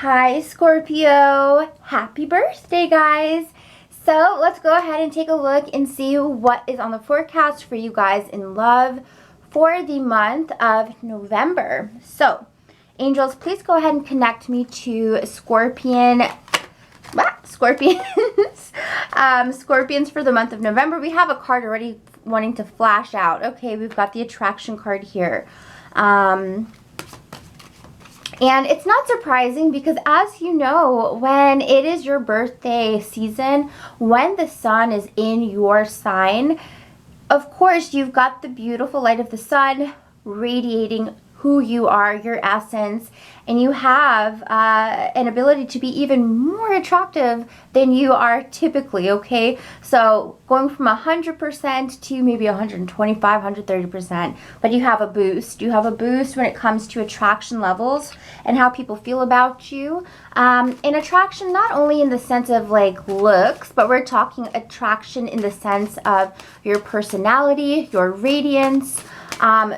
Hi Scorpio, happy birthday guys. So let's go ahead and take a look and see what is on the forecast for you guys in love for the month of November. So angels, please go ahead and connect me to Scorpions. Scorpions for the month of November. We have a card already wanting to flash out. Okay, we've got the attraction card here. And it's not surprising because, as you know, when it is your birthday season, when the sun is in your sign, of course, you've got the beautiful light of the sun radiating who you are, your essence, and you have an ability to be even more attractive than you are typically, okay? So going from 100% to maybe 125, 130%, but you have a boost. You have a boost when it comes to attraction levels and how people feel about you. And attraction not only in the sense of like looks, but we're talking attraction in the sense of your personality, your radiance.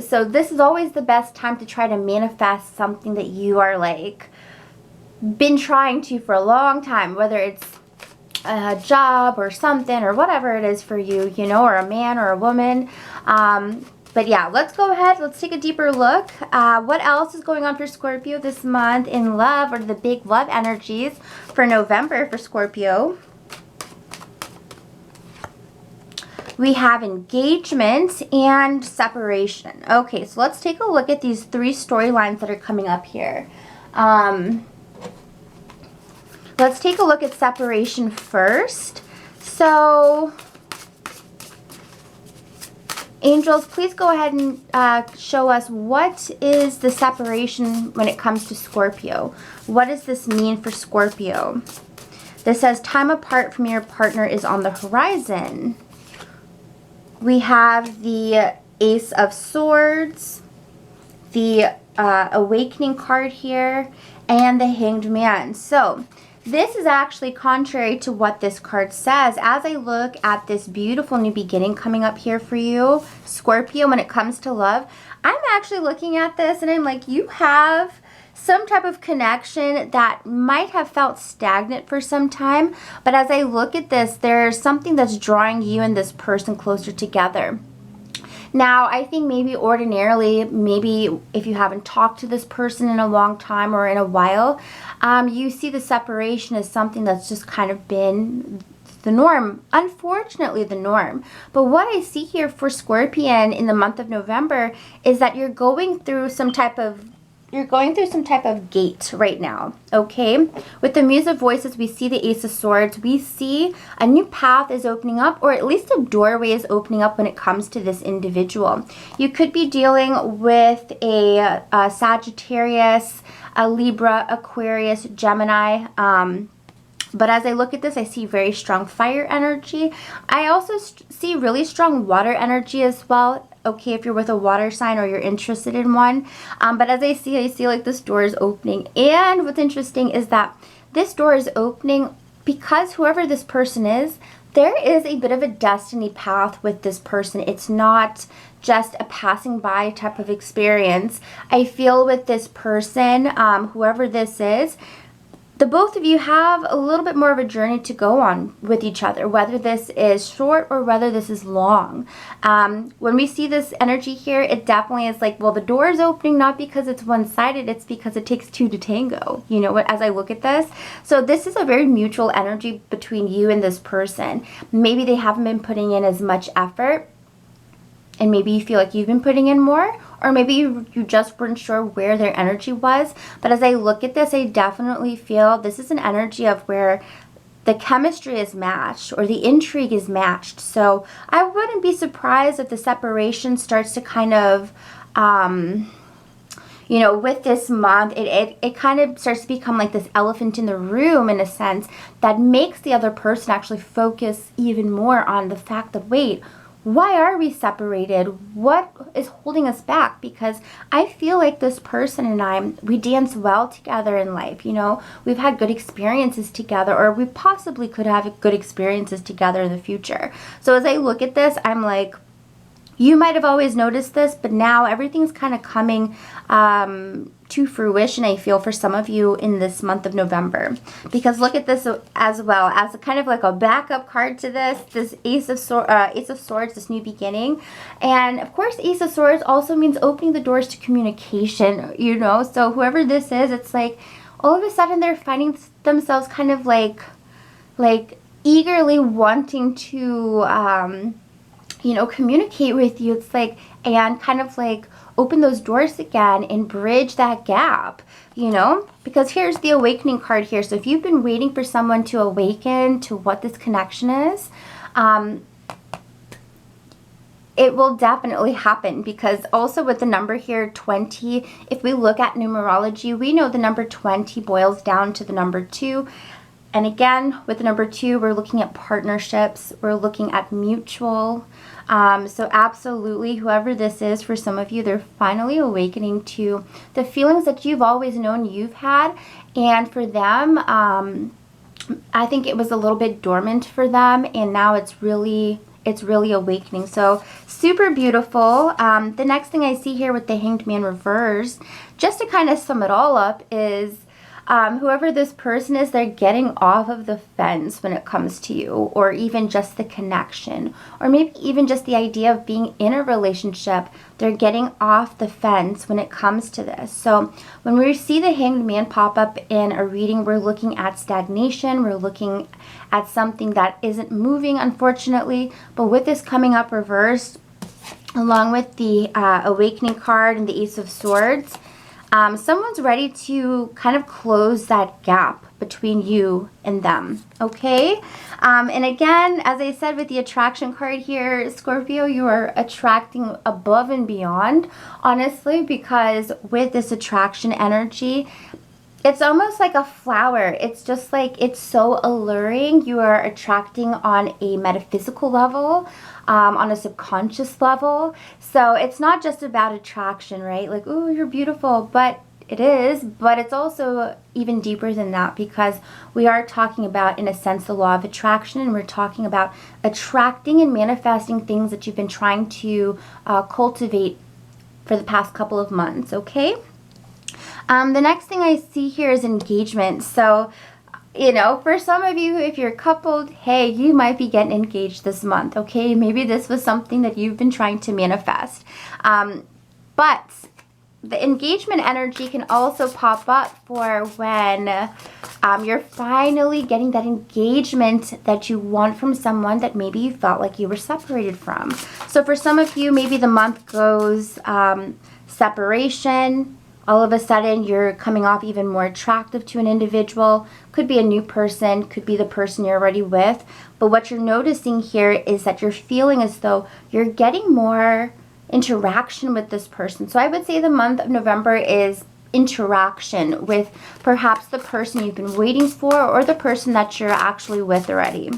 So this is always the best time to try to manifest something that you are like been trying to for a long time, whether it's a job or something or whatever it is for you, you know, or a man or a woman. But yeah, let's go ahead. Let's take a deeper look. What else is going on for Scorpio this month in love, or the big love energies for November for Scorpio? We have engagement and separation. Okay, so let's take a look at these three storylines that are coming up here. Let's take a look at separation first. So, angels, please go ahead and show us what is the separation when it comes to Scorpio. What does this mean for Scorpio? This says time apart from your partner is on the horizon. We have the Ace of Swords, the Awakening card here, and the Hanged Man. So this is actually contrary to what this card says. As I look at this beautiful new beginning coming up here for you, Scorpio, when it comes to love, I'm actually looking at this and I'm like, you have some type of connection that might have felt stagnant for some time, but as I look at this, there's something that's drawing you and this person closer together. Now, I think maybe ordinarily, maybe if you haven't talked to this person in a long time or in a while, you see the separation as something that's just kind of been the norm, unfortunately the norm. But what I see here for Scorpion in the month of November is that you're going through some type of gate right now, okay? With the Muse of Voices, we see the Ace of Swords. We see a new path is opening up, or at least a doorway is opening up when it comes to this individual. You could be dealing with a Sagittarius, a Libra, Aquarius, Gemini, but as I look at this, I see very strong fire energy. I also see really strong water energy as well. Okay, if you're with a water sign or you're interested in one. But as I see like this door is opening. And what's interesting is that this door is opening because whoever this person is, there is a bit of a destiny path with this person. It's not just a passing by type of experience. I feel with this person, whoever this is, the both of you have a little bit more of a journey to go on with each other, whether this is short or whether this is long. When we see this energy here, it definitely is like, well, the door is opening not because it's one-sided, it's because it takes two to tango, you know, as I look at this. So this is a very mutual energy between you and this person. Maybe they haven't been putting in as much effort, and maybe you feel like you've been putting in more, or maybe you just weren't sure where their energy was. But as I look at this, I definitely feel this is an energy of where the chemistry is matched or the intrigue is matched. So I wouldn't be surprised if the separation starts to kind of, you know, with this month, it kind of starts to become like this elephant in the room in a sense that makes the other person actually focus even more on the fact that, wait, why are we separated? What is holding us back? Because I feel like this person and I, we dance well together in life. You know, we've had good experiences together, or we possibly could have good experiences together in the future. So as I look at this, I'm like, you might have always noticed this, but now everything's kind of coming to fruition, I feel, for some of you in this month of November. Because look at this as well as a kind of like a backup card to this Ace of Swords, this new beginning. And of course, Ace of Swords also means opening the doors to communication, you know. So whoever this is, it's like all of a sudden they're finding themselves kind of like eagerly wanting to, you know, communicate with you. It's like, and kind of like open those doors again and bridge that gap, you know, because here's the awakening card here. So if you've been waiting for someone to awaken to what this connection is, it will definitely happen, because also with the number here, 20, if we look at numerology, we know the number 20 boils down to the number 2. And again, with the number 2, we're looking at partnerships. We're looking at mutual. So absolutely, whoever this is, for some of you, they're finally awakening to the feelings that you've always known you've had. And for them, I think it was a little bit dormant for them, and now it's really awakening. So super beautiful. The next thing I see here with the Hanged Man reversed, just to kind of sum it all up, is whoever this person is, they're getting off of the fence when it comes to you, or even just the connection, or maybe even just the idea of being in a relationship. They're getting off the fence when it comes to this. So when we see the Hanged Man pop up in a reading, we're looking at stagnation. We're looking at something that isn't moving, unfortunately. But with this coming up reversed, along with the Awakening card and the Ace of Swords, someone's ready to kind of close that gap between you and them, okay? And again, as I said with the attraction card here, Scorpio, you are attracting above and beyond, honestly, because with this attraction energy, it's almost like a flower. It's just like, it's so alluring. You are attracting on a metaphysical level, on a subconscious level. So it's not just about attraction, right? Like, oh, you're beautiful, but it is, but it's also even deeper than that, because we are talking about, in a sense, the law of attraction, and we're talking about attracting and manifesting things that you've been trying to cultivate for the past couple of months, okay? The next thing I see here is engagement. So, you know, for some of you, if you're coupled, hey, you might be getting engaged this month, okay? Maybe this was something that you've been trying to manifest. But the engagement energy can also pop up for when you're finally getting that engagement that you want from someone that maybe you felt like you were separated from. So for some of you, maybe the month goes separation. All of a sudden, you're coming off even more attractive to an individual. Could be a new person, could be the person you're already with. But what you're noticing here is that you're feeling as though you're getting more interaction with this person. So I would say the month of November is interaction with perhaps the person you've been waiting for, or the person that you're actually with already.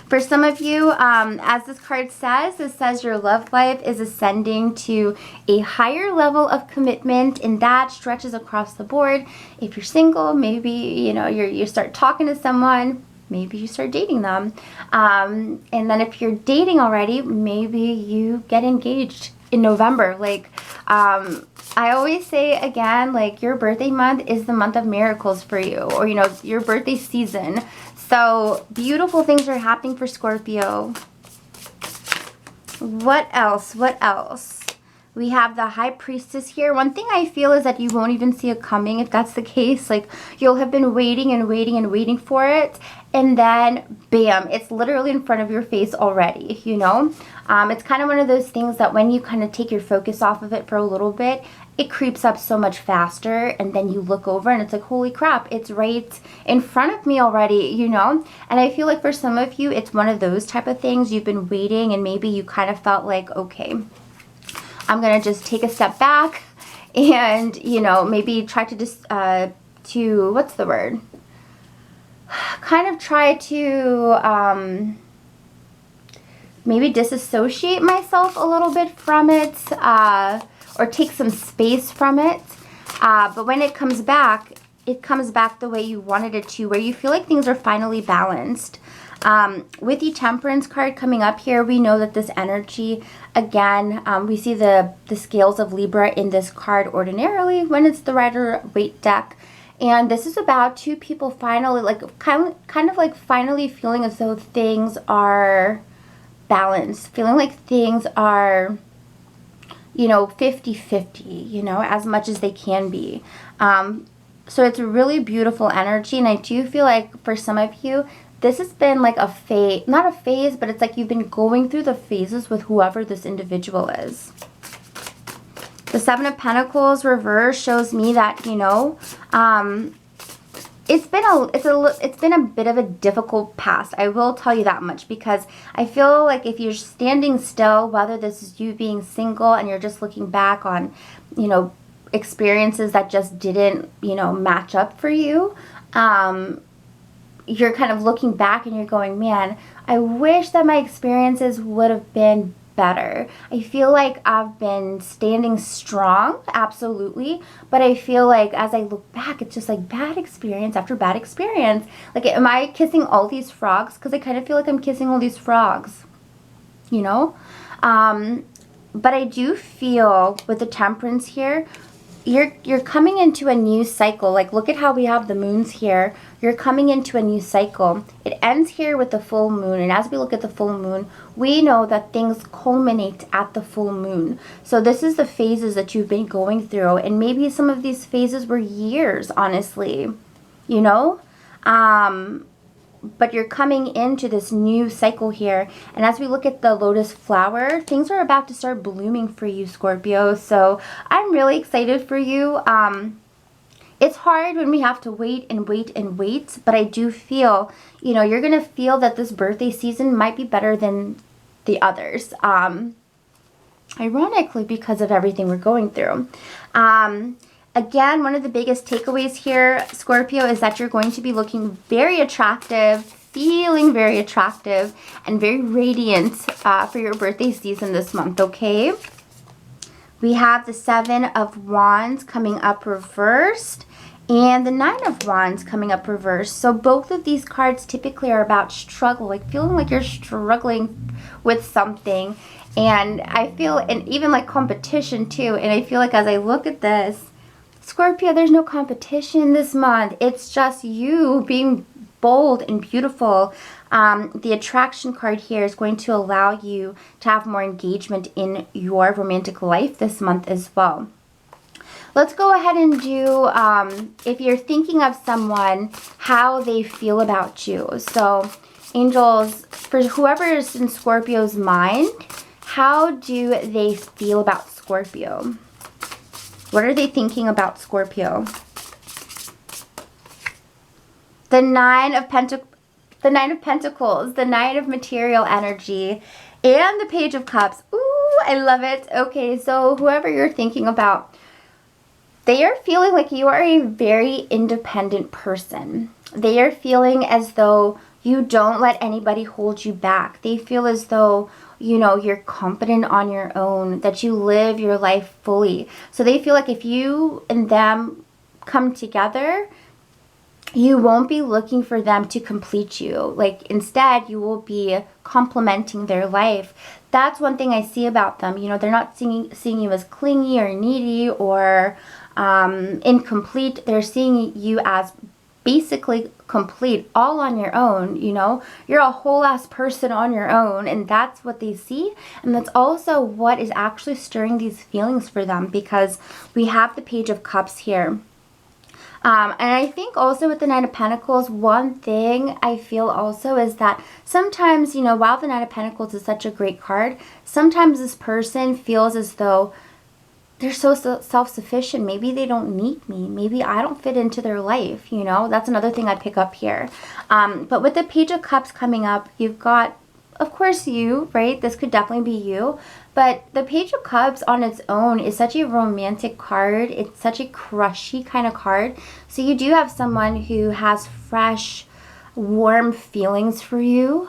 For some of you, as this card says, it says your love life is ascending to a higher level of commitment, and that stretches across the board. If you're single, maybe, you know, you start talking to someone, maybe you start dating them. And then if you're dating already, maybe you get engaged in November. Like, I always say again, like, your birthday month is the month of miracles for you, or, you know, your birthday season. So beautiful things are happening for Scorpio. What else? What else? We have the High Priestess here. One thing I feel is that you won't even see it coming if that's the case. Like, you'll have been waiting and waiting and waiting for it, and then bam, it's literally in front of your face already, you know? It's kind of one of those things that when you kind of take your focus off of it for a little bit, it creeps up so much faster, and then you look over and it's like, holy crap, it's right in front of me already, you know? And I feel like for some of you, it's one of those type of things. You've been waiting, and maybe you kind of felt like, okay, I'm gonna just take a step back and, you know, maybe try to just, what's the word? Kind of try to, maybe disassociate myself a little bit from it, or take some space from it. But when it comes back the way you wanted it to, where you feel like things are finally balanced. With the Temperance card coming up here, we know that this energy, again, we see the scales of Libra in this card ordinarily when it's the Rider-Waite deck. And this is about two people finally, like, kind of like finally feeling as though things are balanced, feeling like things are, you know, 50-50, you know, as much as they can be. So it's a really beautiful energy, and I do feel like for some of you, this has been like a phase, not a phase, but it's like you've been going through the phases with whoever this individual is. The Seven of Pentacles reverse shows me that, you know, it's been a bit of a difficult past. I will tell you that much, because I feel like if you're standing still, whether this is you being single and you're just looking back on, you know, experiences that just didn't, you know, match up for you, you're kind of looking back and you're going, man, I wish that my experiences would have been better. I feel like I've been standing strong, absolutely, but I feel like as I look back, it's just like bad experience after bad experience. Like, am I kissing all these frogs? Because I kind of feel like I'm kissing all these frogs, you know? But I do feel with the Temperance here, you're coming into a new cycle. Like, look at how we have the moons here. You're coming into a new cycle. It ends here with the full moon, and as we look at the full moon, we know that things culminate at the full moon. So this is the phases that you've been going through, and maybe some of these phases were years, honestly, you know? But you're coming into this new cycle here. And as we look at the lotus flower, things are about to start blooming for you, Scorpio. So I'm really excited for you. It's hard when we have to wait and wait and wait, but I do feel, you know, you're going to feel that this birthday season might be better than the others. Ironically, because of everything we're going through. Again, one of the biggest takeaways here, Scorpio, is that you're going to be looking very attractive, feeling very attractive, and very radiant for your birthday season this month, okay? We have the Seven of Wands coming up reversed, and the Nine of Wands coming up reversed. So both of these cards typically are about struggle, like feeling like you're struggling with something. And I feel, and even like competition too, and I feel like as I look at this, Scorpio, there's no competition this month. It's just you being bold and beautiful. The attraction card here is going to allow you to have more engagement in your romantic life this month as well. Let's go ahead and do, if you're thinking of someone, how they feel about you. So, angels, for whoever is in Scorpio's mind, how do they feel about Scorpio? What are they thinking about Scorpio? The Nine of Pentacles, the Nine of material energy, and the Page of Cups. Ooh, I love it. Okay, so whoever you're thinking about, they are feeling like you are a very independent person. They are feeling as though you don't let anybody hold you back. They feel as though, you know, you're confident on your own, that you live your life fully. So they feel like if you and them come together, you won't be looking for them to complete you. Like, instead, you will be complementing their life. That's one thing I see about them. You know, they're not seeing you as clingy or needy or incomplete. They're seeing you as basically complete, all on your own. You know, you're a whole ass person on your own, and that's what they see, and that's also what is actually stirring these feelings for them, because we have the Page of Cups here. And I think also with the Nine of Pentacles, one thing I feel also is that sometimes, you know, while the Nine of Pentacles is such a great card, sometimes this person feels as though they're so self-sufficient. Maybe they don't need me. Maybe I don't fit into their life, you know? That's another thing I pick up here. But with the Page of Cups coming up, you've got, of course, you, right? This could definitely be you. But the Page of Cups on its own is such a romantic card. It's such a crushy kind of card. So you do have someone who has fresh, warm feelings for you.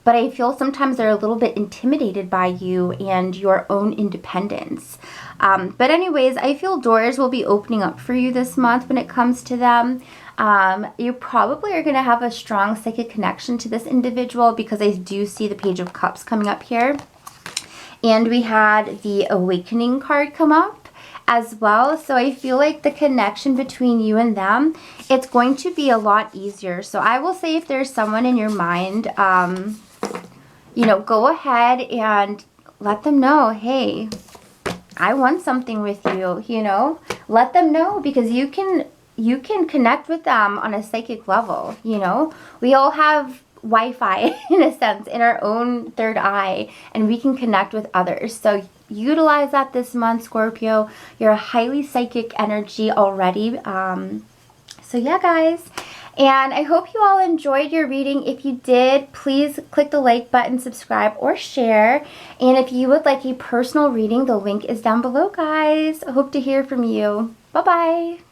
but I feel sometimes they're a little bit intimidated by you and your own independence. But anyways, I feel doors will be opening up for you this month when it comes to them. You probably are going to have a strong psychic connection to this individual, because I do see the Page of Cups coming up here. And we had the Awakening card come up as well. So I feel like the connection between you and them, it's going to be a lot easier. So I will say, if there's someone in your mind, you know, go ahead and let them know, hey, I want something with you, you know. Let them know, because you can connect with them on a psychic level, you know. We all have Wi-Fi, in a sense, in our own third eye, and we can connect with others. So utilize that this month, Scorpio. You're a highly psychic energy already. So yeah, guys. And I hope you all enjoyed your reading. If you did, please click the like button, subscribe, or share. And if you would like a personal reading, the link is down below, guys. I hope to hear from you. Bye-bye.